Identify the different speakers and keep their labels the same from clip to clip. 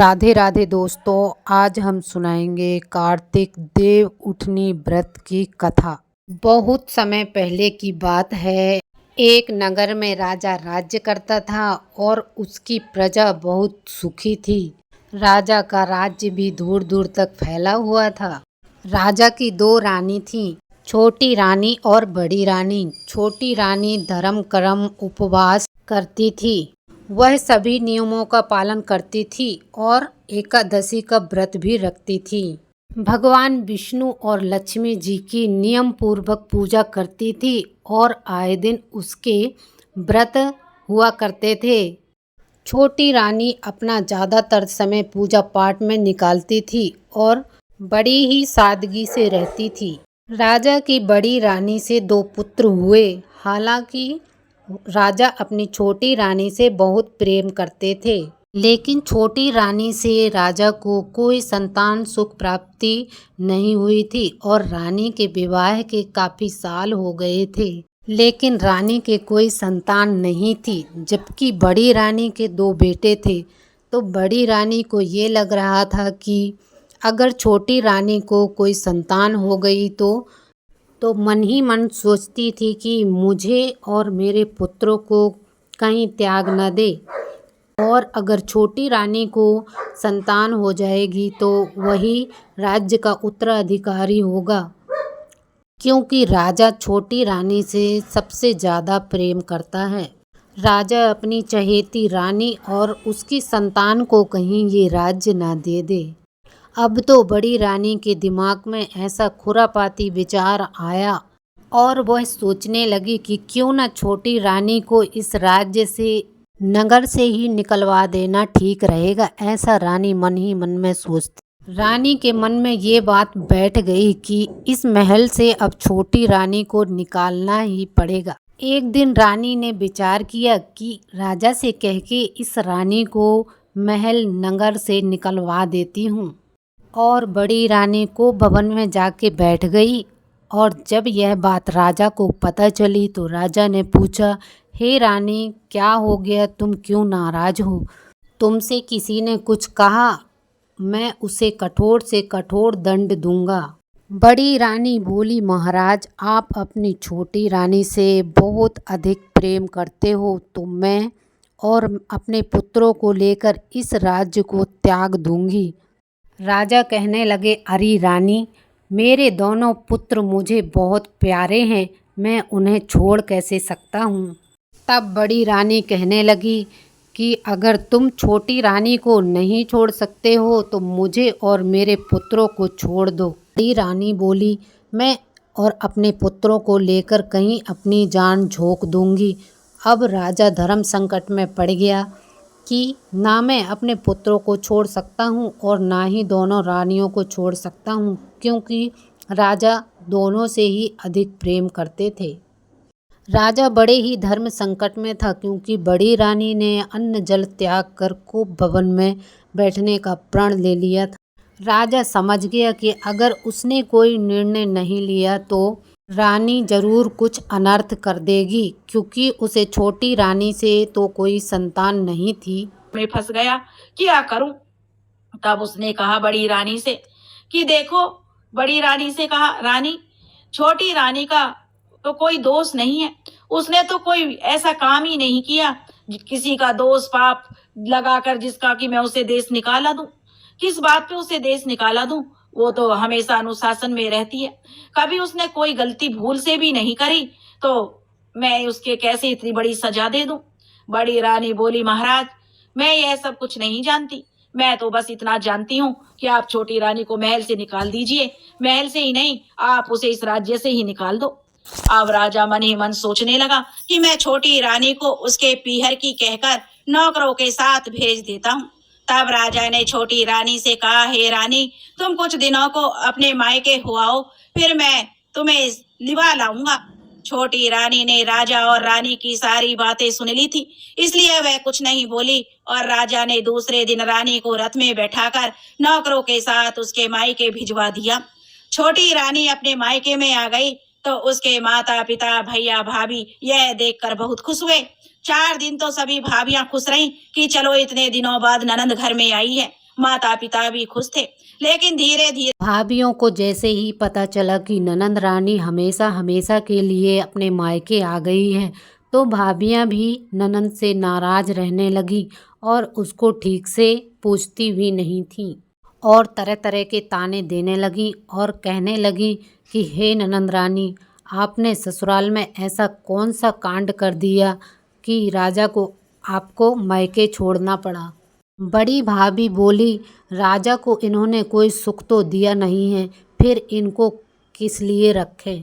Speaker 1: राधे राधे दोस्तों। आज हम सुनाएंगे कार्तिक देव उठनी व्रत की कथा। बहुत समय पहले की बात है। एक नगर में राजा राज्य करता था और उसकी प्रजा बहुत सुखी थी। राजा का राज्य भी दूर दूर तक फैला हुआ था। राजा की दो रानी थीं, छोटी रानी और बड़ी रानी। छोटी रानी धर्म कर्म उपवास करती थी। वह सभी नियमों का पालन करती थी और एकादशी का व्रत भी रखती थी। भगवान विष्णु और लक्ष्मी जी की नियम पूर्वक पूजा करती थी और आए दिन उसके व्रत हुआ करते थे। छोटी रानी अपना ज़्यादातर समय पूजा पाठ में निकालती थी और बड़ी ही सादगी से रहती थी। राजा की बड़ी रानी से दो पुत्र हुए। हालांकि राजा अपनी छोटी रानी से बहुत प्रेम करते थे, लेकिन छोटी रानी से राजा को कोई संतान सुख प्राप्ति नहीं हुई थी और रानी के विवाह के काफ़ी साल हो गए थे, लेकिन रानी के कोई संतान नहीं थी। जबकि बड़ी रानी के दो बेटे थे, तो बड़ी रानी को ये लग रहा था कि अगर छोटी रानी को कोई संतान हो गई तो मन ही मन सोचती थी कि मुझे और मेरे पुत्रों को कहीं त्याग न दे, और अगर छोटी रानी को संतान हो जाएगी तो वही राज्य का उत्तराधिकारी होगा, क्योंकि राजा छोटी रानी से सबसे ज़्यादा प्रेम करता है। राजा अपनी चहेती रानी और उसकी संतान को कहीं ये राज्य ना दे दे। अब तो बड़ी रानी के दिमाग में ऐसा खुरापाती विचार आया और वह सोचने लगी कि क्यों न छोटी रानी को इस राज्य से, नगर से ही निकलवा देना ठीक रहेगा। ऐसा रानी मन ही मन में सोचती। रानी के मन में ये बात बैठ गई कि इस महल से अब छोटी रानी को निकालना ही पड़ेगा। एक दिन रानी ने विचार किया कि राजा से कह के इस रानी को महल नगर से निकलवा देती हूँ, और बड़ी रानी को भवन में जाके बैठ गई। और जब यह बात राजा को पता चली तो राजा ने पूछा, हे रानी, क्या हो गया? तुम क्यों नाराज हो? तुमसे किसी ने कुछ कहा? मैं उसे कठोर से कठोर दंड दूंगा। बड़ी रानी बोली, महाराज, आप अपनी छोटी रानी से बहुत अधिक प्रेम करते हो, तो मैं और अपने पुत्रों को लेकर इस राज्य को त्याग दूंगी। राजा कहने लगे, अरे रानी, मेरे दोनों पुत्र मुझे बहुत प्यारे हैं, मैं उन्हें छोड़ कैसे सकता हूँ। तब बड़ी रानी कहने लगी कि अगर तुम छोटी रानी को नहीं छोड़ सकते हो तो मुझे और मेरे पुत्रों को छोड़ दो। बड़ी रानी बोली, मैं और अपने पुत्रों को लेकर कहीं अपनी जान झोंक दूंगी। अब राजा धर्म संकट में पड़ गया कि ना मैं अपने पुत्रों को छोड़ सकता हूँ और ना ही दोनों रानियों को छोड़ सकता हूँ, क्योंकि राजा दोनों से ही अधिक प्रेम करते थे। राजा बड़े ही धर्म संकट में था, क्योंकि बड़ी रानी ने अन्न जल त्याग कर खूब भवन में बैठने का प्रण ले लिया था। राजा समझ गया कि अगर उसने कोई निर्णय नहीं लिया तो रानी जरूर कुछ अनर्थ कर देगी, क्योंकि उसे छोटी रानी से तो कोई संतान नहीं थी।
Speaker 2: मैं फंस गया, क्या करूं? तब उसने कहा बड़ी रानी से कि देखो, बड़ी रानी से कहा, रानी, छोटी रानी का तो कोई दोष नहीं है, उसने तो कोई ऐसा काम ही नहीं किया किसी का दोष पाप लगाकर जिसका कि मैं उसे देश निकाला दूं। किस बात पे उसे देश निकाला दूं? वो तो हमेशा अनुशासन में रहती है, कभी उसने कोई गलती भूल से भी नहीं करी, तो मैं उसके कैसे इतनी बड़ी सजा दे दूं? बड़ी रानी बोली, महाराज, मैं यह सब कुछ नहीं जानती, मैं तो बस इतना जानती हूँ कि आप छोटी रानी को महल से निकाल दीजिए। महल से ही नहीं, आप उसे इस राज्य से ही निकाल दो। अब राजा मन ही मन सोचने लगा कि मैं छोटी रानी को उसके पीहर की कहकर नौकरों के साथ भेज देता हूँ। तब राजा ने छोटी रानी से कहा, हे रानी, तुम कुछ दिनों को अपने मायके हो आओ, फिर मैं तुम्हें लिवा लाऊंगा। छोटी रानी ने राजा और रानी की सारी बातें सुन ली थी, इसलिए वह कुछ नहीं बोली, और राजा ने दूसरे दिन रानी को रथ में बैठाकर नौकरों के साथ उसके मायके भिजवा दिया। छोटी रानी अपने मायके में आ गई तो उसके माता पिता भैया भाभी यह देखकर बहुत खुश हुए। 4 दिन तो सभी भाभियां खुश रहीं कि चलो इतने दिनों बाद ननंद घर में आई है, माता पिता भी खुश थे। लेकिन धीरे धीरे
Speaker 1: भाभियों को जैसे ही पता चला कि ननंद रानी हमेशा हमेशा के लिए अपने मायके आ गई है, तो भाभियां भी ननंद से नाराज रहने लगी और उसको ठीक से पूछती भी नहीं थी और तरह तरह के ताने देने लगी और कहने लगी कि हे ननंद रानी, आपने ससुराल में ऐसा कौन सा कांड कर दिया कि राजा को आपको मायके छोड़ना पड़ा। बड़ी भाभी बोली, राजा को इन्होंने कोई सुख तो दिया नहीं है, फिर इनको किस लिए रखे।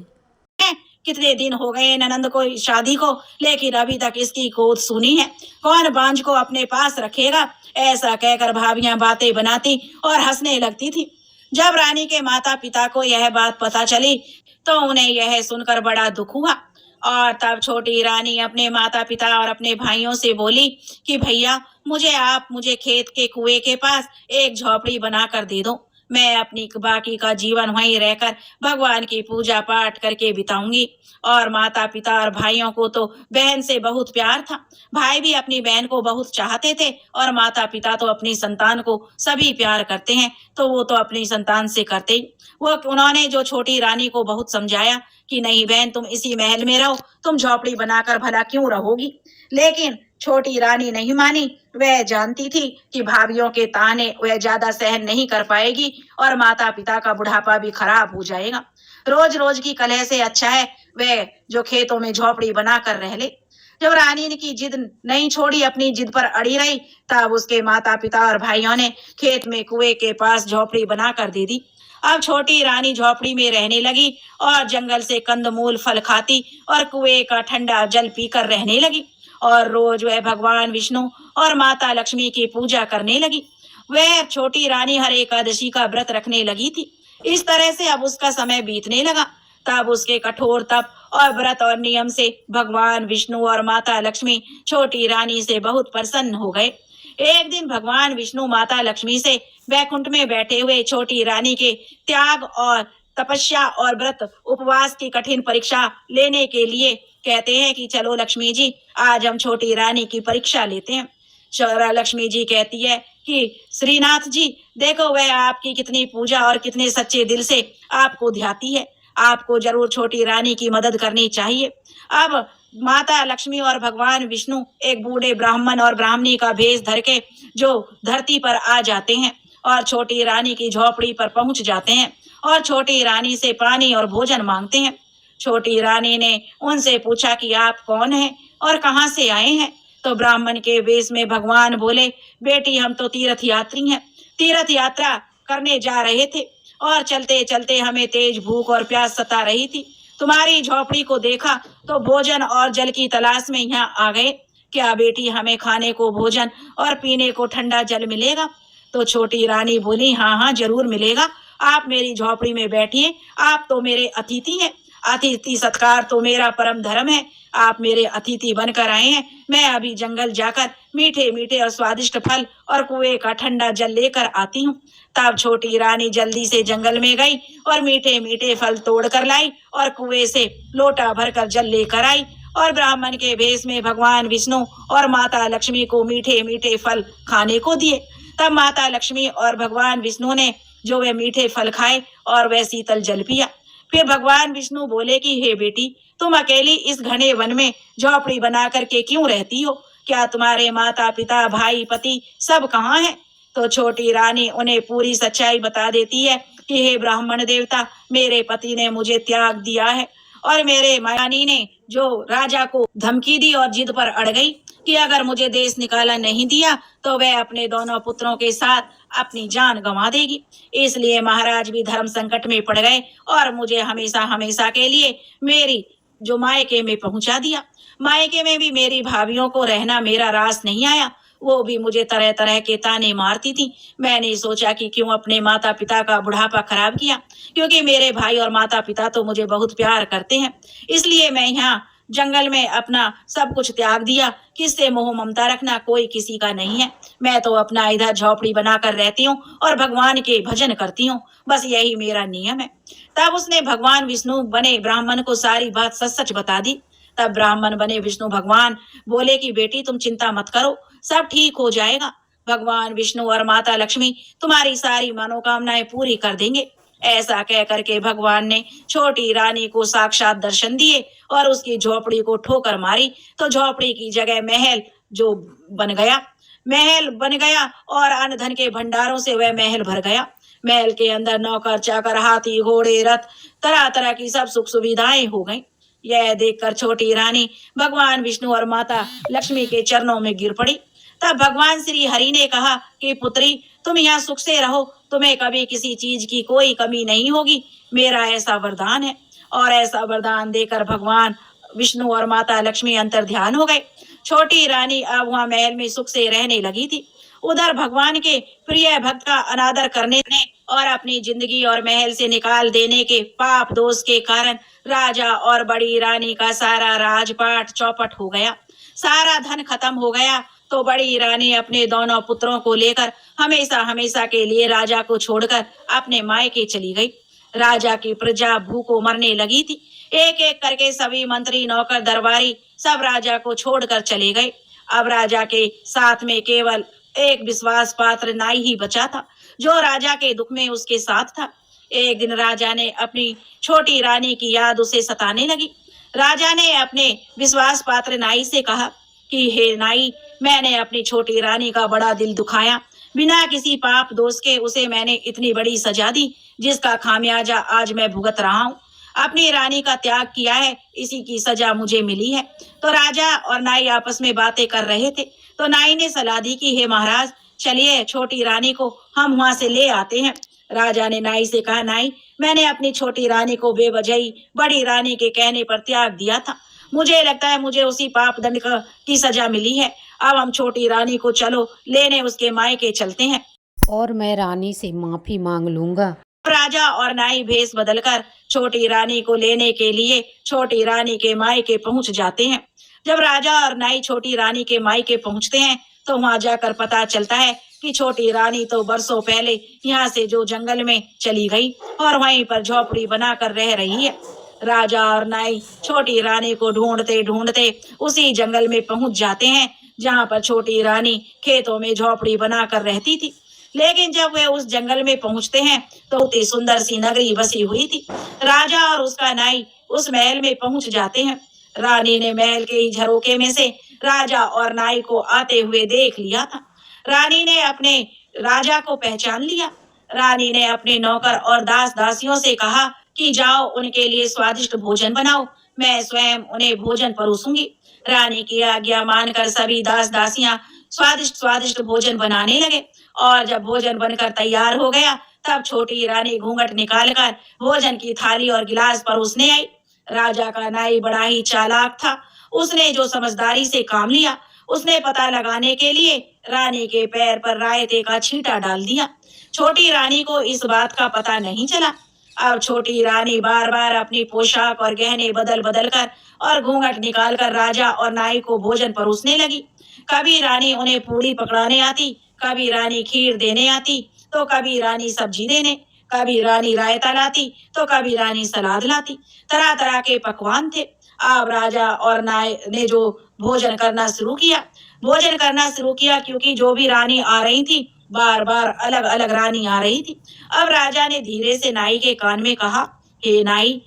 Speaker 2: कितने दिन हो गए ननंद को शादी को, लेकिन अभी तक इसकी गोद सुनी है। कौन बांझ को अपने पास रखेगा। ऐसा कहकर भाभियां बातें बनाती और हंसने लगती थी। जब रानी के माता पिता को यह बात पता चली तो उन्हें यह सुनकर बड़ा दुख हुआ और तब छोटी रानी अपने माता पिता और अपने भाइयों से बोली कि भैया, मुझे खेत के कुएं के पास एक झोपड़ी बनाकर दे दो। मैं अपनी बाकी का जीवन वहीं रहकर भगवान की पूजा पाठ करके बिताऊंगी। और माता पिता और भाइयों को तो बहन से बहुत प्यार था। भाई भी अपनी बहन को बहुत चाहते थे और माता पिता तो अपनी संतान को सभी प्यार करते हैं, तो वो तो अपनी संतान से करते ही। उन्होंने जो छोटी रानी को बहुत समझाया कि नहीं बहन, तुम इसी महल में रहो, तुम झोपड़ी बनाकर भला क्यों रहोगी। लेकिन छोटी रानी नहीं मानी। वह जानती थी कि भाभियों के ताने वह ज्यादा सहन नहीं कर पाएगी और माता पिता का बुढ़ापा भी खराब हो जाएगा। रोज रोज की कलह से अच्छा है वह जो खेतों में झोपड़ी बनाकर रह ले। जब रानी ने की जिद नहीं छोड़ी, अपनी जिद पर अड़ी रही, तब उसके माता पिता और भाइयों ने खेत में कुएं के पास झोपड़ी बनाकर दे दी। अब छोटी रानी झोपड़ी में रहने लगी और जंगल से कंदमूल फल खाती और कुएं का ठंडा जल पीकर रहने लगी और रोज वह भगवान विष्णु और माता लक्ष्मी की पूजा करने लगी। वह छोटी रानी हर एकादशी का व्रत रखने लगी थी। इस तरह से अब उसका समय बीतने लगा। तब उसके कठोर तप और व्रत और नियम से भगवान विष्णु और माता लक्ष्मी छोटी रानी से बहुत प्रसन्न हो गए। एक दिन भगवान विष्णु माता लक्ष्मी से वैकुंठ में बैठे हुए छोटी रानी के त्याग और तपस्या और व्रत उपवास की कठिन परीक्षा लेने के लिए कहते हैं कि चलो लक्ष्मी जी, आज हम छोटी रानी की परीक्षा लेते हैं। लक्ष्मी जी कहती है कि श्रीनाथ जी, देखो वह आपकी कितनी पूजा और कितने सच्चे दिल से आपको ध्याती है। आपको जरूर छोटी रानी की मदद करनी चाहिए। अब माता लक्ष्मी और भगवान विष्णु एक बूढ़े ब्राह्मण और ब्राह्मणी का भेष धर के जो धरती पर आ जाते हैं और छोटी रानी की झोपड़ी पर पहुंच जाते हैं और छोटी रानी से पानी और भोजन मांगते हैं। छोटी रानी ने उनसे पूछा कि आप कौन हैं और कहां से आए हैं। तो ब्राह्मण के वेश में भगवान बोले, बेटी हम तो तीर्थ यात्री हैं, तीर्थ यात्रा करने जा रहे थे और चलते चलते हमें तेज भूख और प्यास सता रही थी। तुम्हारी झोपड़ी को देखा तो भोजन और जल की तलाश में यहाँ आ गए। क्या बेटी हमें खाने को भोजन और पीने को ठंडा जल मिलेगा। तो छोटी रानी बोली, हाँ हाँ जरूर मिलेगा, आप मेरी झोपड़ी में बैठिए, आप तो मेरे अतिथि हैं। अतिथि सत्कार तो मेरा परम धर्म है। आप मेरे अतिथि बनकर आए हैं। मैं अभी जंगल जाकर मीठे मीठे और स्वादिष्ट फल और कुएं का ठंडा जल लेकर आती हूँ। तब छोटी रानी जल्दी से जंगल में गई और मीठे मीठे फल तोड़ कर लाई और कुएं से लोटा भरकर जल लेकर आई और ब्राह्मण के भेष में भगवान विष्णु और माता लक्ष्मी को मीठे मीठे फल खाने को दिए। तब माता लक्ष्मी और भगवान विष्णु ने जो वे मीठे फल खाए और वह शीतल जल पिया। फिर भगवान विष्णु बोले कि हे बेटी, तुम अकेली इस घने वन में झोपड़ी बना करके क्यों रहती हो। क्या तुम्हारे माता पिता भाई पति सब कहाँ हैं। तो छोटी रानी उन्हें पूरी सच्चाई बता देती है कि हे ब्राह्मण देवता, मेरे पति ने मुझे त्याग दिया है और मेरे रानी ने जो राजा को धमकी दी और जिद पर अड़ गई कि अगर मुझे देश निकाला नहीं दिया तो वह अपने दोनों पुत्रों के साथ अपनी जान गंवा देगी। इसलिए महाराज भी धर्म संकट में पड़ गए और मुझे हमेशा हमेशा के लिए मेरी जो मायके में पहुंचा दिया। मायके में भी मेरी भाभियों को रहना मेरा रास नहीं आया। वो भी मुझे तरह तरह के ताने मारती थी। मैंने सोचा कि क्यों अपने माता पिता का बुढ़ापा खराब किया, क्योंकि मेरे भाई और माता पिता तो मुझे बहुत प्यार करते हैं। इसलिए मैं यहाँ जंगल में अपना सब कुछ त्याग दिया। किससे मोह ममता रखना कोई किसी का नहीं है। मैं तो अपना इधर झोपड़ी बनाकर रहती हूँ और भगवान के भजन करती हूँ, बस यही मेरा नियम है। तब उसने भगवान विष्णु बने ब्राह्मण को सारी बात सच सच बता दी। तब ब्राह्मण बने विष्णु भगवान बोले कि बेटी तुम चिंता मत करो, सब ठीक हो जाएगा। भगवान विष्णु और माता लक्ष्मी तुम्हारी सारी मनोकामनाएं पूरी कर देंगे। ऐसा कह करके भगवान ने छोटी रानी को साक्षात दर्शन दिए और उसकी झोपड़ी को ठोकर मारी तो झोपड़ी की जगह महल जो बन गया, महल बन गया और अन्न धन के भंडारों से वह महल भर गया। महल के अंदर नौकर चाकर हाथी घोड़े रथ तरह तरह की सब सुख सुविधाएं हो गईं। यह देखकर छोटी रानी भगवान विष्णु और माता लक्ष्मी के चरणों में गिर पड़ी। तब भगवान श्री हरि ने कहा कि पुत्री, तुम यहाँ सुख से रहो, तुम्हें कभी किसी चीज की कोई कमी नहीं होगी, मेरा ऐसा वरदान है। और ऐसा वरदान देकर भगवान विष्णु और माता लक्ष्मी अंतर ध्यान हो गए। छोटी रानी अब वहां महल में सुख से रहने लगी थी। उधर भगवान के प्रिय भक्त का अनादर करने और अपनी जिंदगी और महल से निकाल देने के पाप दोष के कारण राजा और बड़ी रानी का सारा राजपाट चौपट हो गया, सारा धन खत्म हो गया। तो बड़ी रानी अपने दोनों पुत्रों को लेकर हमेशा हमेशा के लिए राजा को छोड़कर अपने मायके चली गई। राजा की प्रजा भूखों मरने लगी थी। एक एक करके सभी मंत्री नौकर दरबारी सब राजा को छोड़कर चले गए। अब राजा के साथ में केवल एक विश्वास पात्र नाई ही बचा था, जो राजा के दुख में उसके साथ था। एक दिन राजा ने अपनी छोटी रानी की याद उसे सताने लगी। राजा ने अपने विश्वास पात्र नाई से कहा कि हे नाई, मैंने अपनी छोटी रानी का बड़ा दिल दुखाया, बिना किसी पाप दोष के उसे मैंने इतनी बड़ी सजा दी, जिसका खामियाजा आज मैं भुगत रहा हूँ। अपनी रानी का त्याग किया है, इसी की सजा मुझे मिली है। तो राजा और नाई आपस में बातें कर रहे थे, तो नाई ने सलाह दी कि हे महाराज, चलिए छोटी रानी को हम वहां से ले आते हैं। राजा ने नाई से कहा, नाई, मैंने अपनी छोटी रानी को बेवजही बड़ी रानी के कहने पर त्याग दिया था। मुझे लगता है मुझे उसी पाप दंड की सजा मिली है। अब हम छोटी रानी को चलो लेने उसके मायके चलते हैं
Speaker 1: और मैं रानी से माफी मांग लूंगा।
Speaker 2: राजा और नाई भेष बदलकर छोटी रानी को लेने के लिए छोटी रानी के मायके पहुंच जाते हैं। जब राजा और नाई छोटी रानी के मायके पहुंचते हैं तो वहां जाकर पता चलता है कि छोटी रानी तो बरसों पहले यहाँ से जो जंगल में चली गई और वहीं पर झोपड़ी बनाकर रह रही है। राजा और नाई छोटी रानी को ढूंढते ढूंढते उसी जंगल में पहुंच जाते हैं जहाँ पर छोटी रानी खेतों में झोपड़ी बनाकर रहती थी। लेकिन जब वे उस जंगल में पहुंचते हैं तो बहुत ही सुंदर सी नगरी बसी हुई थी। राजा और उसका नाई उस महल में पहुंच जाते हैं। रानी ने महल के ही झरोके में से राजा और नाई को आते हुए देख लिया था। रानी ने अपने राजा को पहचान लिया। रानी ने अपने नौकर और दास दासियों से कहा कि जाओ उनके लिए स्वादिष्ट भोजन बनाओ, मैं स्वयं उन्हें भोजन परोसूंगी। रानी की आज्ञा मानकर सभी दास दासियां स्वादिष्ट स्वादिष्ट भोजन बनाने लगे और जब भोजन बनकर तैयार हो गया तब छोटी रानी घूंघट निकालकर भोजन की थाली और गिलास परोसने आई। राजा का नाई बड़ा ही चालाक था। उसने जो समझदारी से काम लिया, उसने पता लगाने के लिए रानी के पैर पर रायते का छींटा डाल दिया। छोटी रानी को इस बात का पता नहीं चला। अब छोटी रानी बार बार अपनी पोशाक और गहने बदल बदल कर और घूंघट निकालकर राजा और नाई को भोजन परोसने लगी। कभी रानी उन्हें पूड़ी पकड़ाने आती, कभी रानी खीर देने आती, तो कभी रानी सब्जी देने, कभी रानी रायता लाती, तो कभी रानी सलाद लाती। तरह तरह के पकवान थे। अब राजा और नाई ने जो भोजन करना शुरू किया क्योंकि जो भी रानी आ रही थी बार बार अलग अलग रानी आ रही थी। अब राजा ने धीरे से नाई के कान में कहा, हे नाई,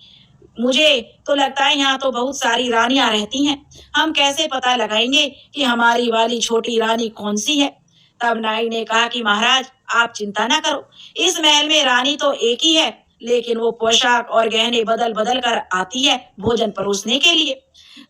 Speaker 2: मुझे तो लगता है यहाँ तो बहुत सारी रानियां रहती हैं, हम कैसे पता लगाएंगे कि हमारी वाली छोटी रानी कौन सी है। तब नाई ने कहा कि महाराज, आप चिंता ना करो, इस महल में रानी तो एक ही है, लेकिन वो पोशाक और गहने बदल बदल कर आती है भोजन परोसने के लिए।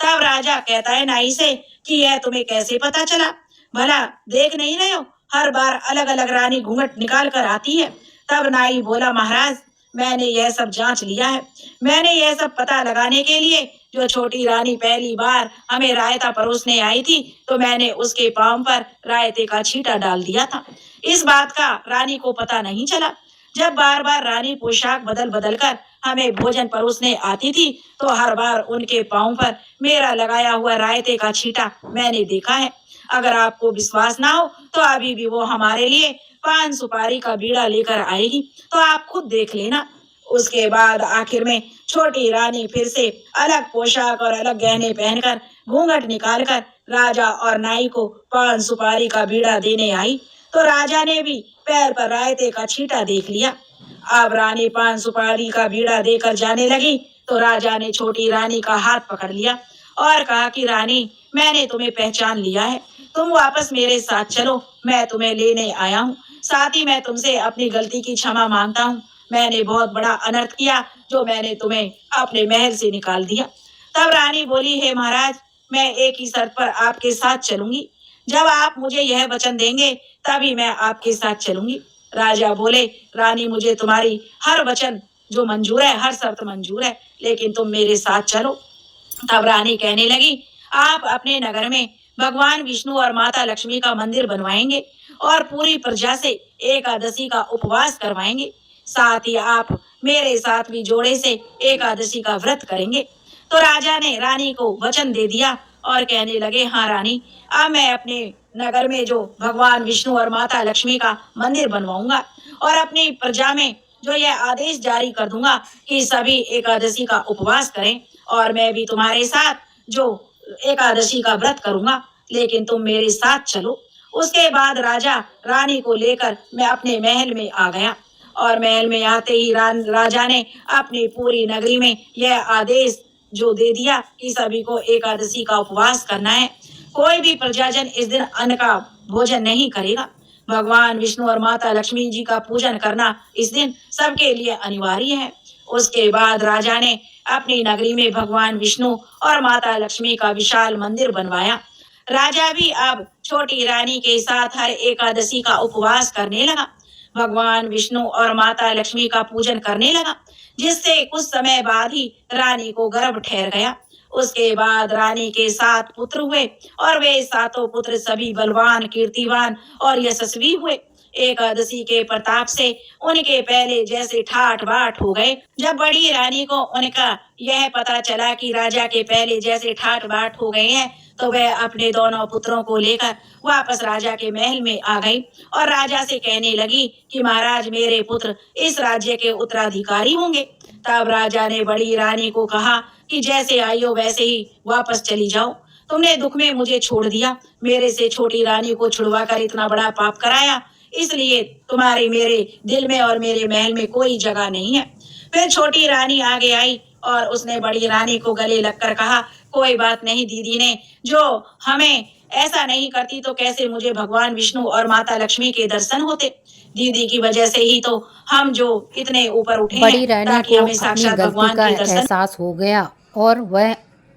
Speaker 2: तब राजा कहता है नाई से कि यह तुम्हें कैसे पता चला, भला देख नहीं रहे हो, हर बार अलग अलग रानी घूंघट निकाल कर आती है। तब नाई बोला, महाराज, मैंने यह सब जांच लिया है। मैंने यह सब पता लगाने के लिए जो छोटी रानी पहली बार हमें रायता परोसने आई थी तो मैंने उसके पांव पर रायते का छींटा डाल दिया था। इस बात का रानी को पता नहीं चला। जब बार बार रानी पोशाक बदल बदल कर हमें भोजन परोसने आती थी तो हर बार उनके पांव पर मेरा लगाया हुआ रायते का छींटा मैंने देखा है। अगर आपको विश्वास ना हो तो अभी भी वो हमारे लिए पान सुपारी का बीड़ा लेकर आएगी, तो आप खुद देख लेना। उसके बाद आखिर में छोटी रानी फिर से अलग पोशाक और अलग गहने पहनकर घूंघट निकालकर राजा और नाई को पान सुपारी का बीड़ा देने आई। तो राजा ने भी पैर पर रायते का छींटा देख लिया। अब रानी पान सुपारी का बीड़ा देकर जाने लगी तो राजा ने छोटी रानी का हाथ पकड़ लिया और कहा कि रानी, मैंने तुम्हें पहचान लिया है, तुम वापस मेरे साथ चलो, मैं तुम्हें लेने आया हूँ। साथ ही मैं तुमसे अपनी गलती की क्षमा मांगता हूँ। मैंने बहुत बड़ा अनर्थ किया जो मैंने तुम्हें अपने महल से निकाल दिया। तब रानी बोली, हे महाराज, मैं एक ही शर्त पर आपके साथ चलूंगी। जब आप मुझे यह वचन देंगे तभी मैं आपके साथ चलूंगी। राजा बोले, रानी, मुझे तुम्हारी हर वचन जो मंजूर है, हर शर्त मंजूर है, लेकिन तुम मेरे साथ चलो। तब रानी कहने लगी, आप अपने नगर में भगवान विष्णु और माता लक्ष्मी का मंदिर बनवाएंगे और पूरी प्रजा से एकादशी का उपवास करवाएंगे। साथ ही आप मेरे साथ भी जोड़े से एकादशी का व्रत करेंगे। तो राजा ने रानी को वचन दे दिया और कहने लगे, हाँ रानी, अब मैं अपने नगर में जो भगवान विष्णु और माता लक्ष्मी का मंदिर बनवाऊंगा और अपनी प्रजा में जो यह आदेश जारी कर दूंगा कि सभी एकादशी का उपवास करें और मैं भी तुम्हारे साथ जो एकादशी का व्रत करूंगा, लेकिन तुम मेरे साथ चलो। उसके बाद राजा रानी को लेकर मैं अपने महल में आ गया और महल में आते ही राजा ने अपनी पूरी नगरी में यह आदेश जो दे दिया कि सभी को एकादशी का उपवास करना है। कोई भी प्रजाजन इस दिन अन्न का भोजन नहीं करेगा। भगवान विष्णु और माता लक्ष्मी जी का पूजन करना इस दिन सबके लिए अनिवार्य है। उसके बाद राजा ने अपनी नगरी में भगवान विष्णु और माता लक्ष्मी का विशाल मंदिर बनवाया। राजा भी अब छोटी रानी के साथ हर एकादशी का उपवास करने लगा, भगवान विष्णु और माता लक्ष्मी का पूजन करने लगा, जिससे कुछ समय बाद ही रानी को गर्भ ठहर गया। उसके बाद रानी के 7 पुत्र हुए और वे 7 पुत्र सभी बलवान, कीर्तिवान और यशस्वी हुए। एकादशी के प्रताप से उनके पहले जैसे ठाठ बाट हो गए। जब बड़ी रानी को उनका यह पता चला कि राजा के पहले जैसे ठाठ बाट हो गए हैं, तो वह अपने दोनों पुत्रों को लेकर वापस राजा के महल में आ गई और राजा से कहने लगी कि महाराज, मेरे पुत्र इस राज्य के उत्तराधिकारी होंगे। तब राजा ने बड़ी रानी को कहा कि जैसे आई हो वैसे ही वापस चली जाओ। तुमने दुख में मुझे छोड़ दिया, मेरे से छोटी रानी को छुड़वा कर इतना बड़ा पाप कराया, इसलिए तुम्हारी मेरे दिल में और मेरे महल में कोई जगह नहीं है। फिर छोटी रानी आगे आई और उसने बड़ी रानी को गले लगकर कहा, कोई बात नहीं दीदी ने जो हमें ऐसा नहीं करती तो कैसे मुझे भगवान विष्णु और माता लक्ष्मी के दर्शन होते। दीदी की वजह से ही तो हम जो इतने ऊपर उठे
Speaker 1: बड़ी
Speaker 2: हैं,
Speaker 1: रानी
Speaker 2: ताकि
Speaker 1: को
Speaker 2: हमें
Speaker 1: अपनी
Speaker 2: साक्षात
Speaker 1: गलती
Speaker 2: भगवान
Speaker 1: का
Speaker 2: के दर्शन।
Speaker 1: एहसास हो गया और वह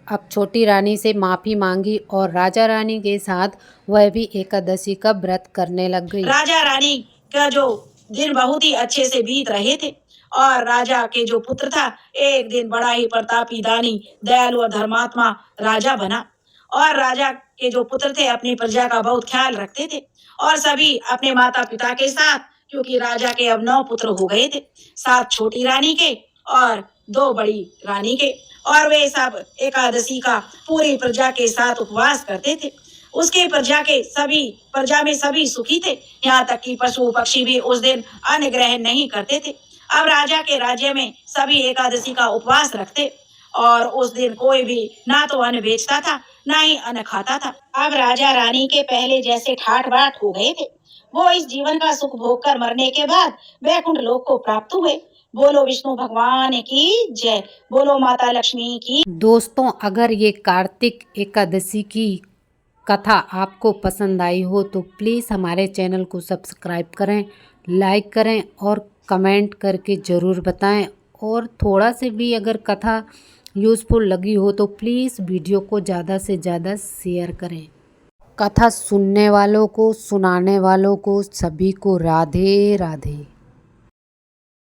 Speaker 1: अब छोटी रानी से माफी मांगी और राजा रानी के साथ वह भी एकादशी का व्रत करने लग गई।
Speaker 2: राजा रानी का जो दिन बहुत ही अच्छे से बीत रहे थे और राजा के जो पुत्र था, एक दिन बड़ा ही प्रतापी, दानी, दयालु और धर्मात्मा राजा बना। और राजा के जो पुत्र थे अपनी प्रजा का बहुत ख्याल रखते थे और सभी अपने माता पिता के साथ, क्योंकि राजा के अब 9 पुत्र हो गए थे, 7 छोटी रानी के और 2 बड़ी रानी के, और वे सब एकादशी का पूरी प्रजा के साथ उपवास करते थे। उसके प्रजा में सभी सुखी थे, यहाँ तक कि पशु पक्षी भी उस दिन अन्न ग्रहण नहीं करते थे। अब राजा के राज्य में सभी एकादशी का उपवास रखते और उस दिन कोई भी ना तो अन्न बेचता था, ना ही अन्न खाता था। अब राजा रानी के पहले जैसे ठाठ बाट हो गए थे। वो इस जीवन का सुख भोग कर मरने के बाद वैकुंठ लोक को प्राप्त हुए। बोलो विष्णु भगवान की जय, बोलो माता लक्ष्मी की।
Speaker 1: दोस्तों, अगर ये कार्तिक एकादशी की कथा आपको पसंद आई हो तो प्लीज़ हमारे चैनल को सब्सक्राइब करें, लाइक करें और कमेंट करके ज़रूर बताएं। और थोड़ा से भी अगर कथा यूज़फुल लगी हो तो प्लीज़ वीडियो को ज़्यादा से ज़्यादा शेयर करें। कथा सुनने वालों को, सुनाने वालों को, सभी को राधे राधे।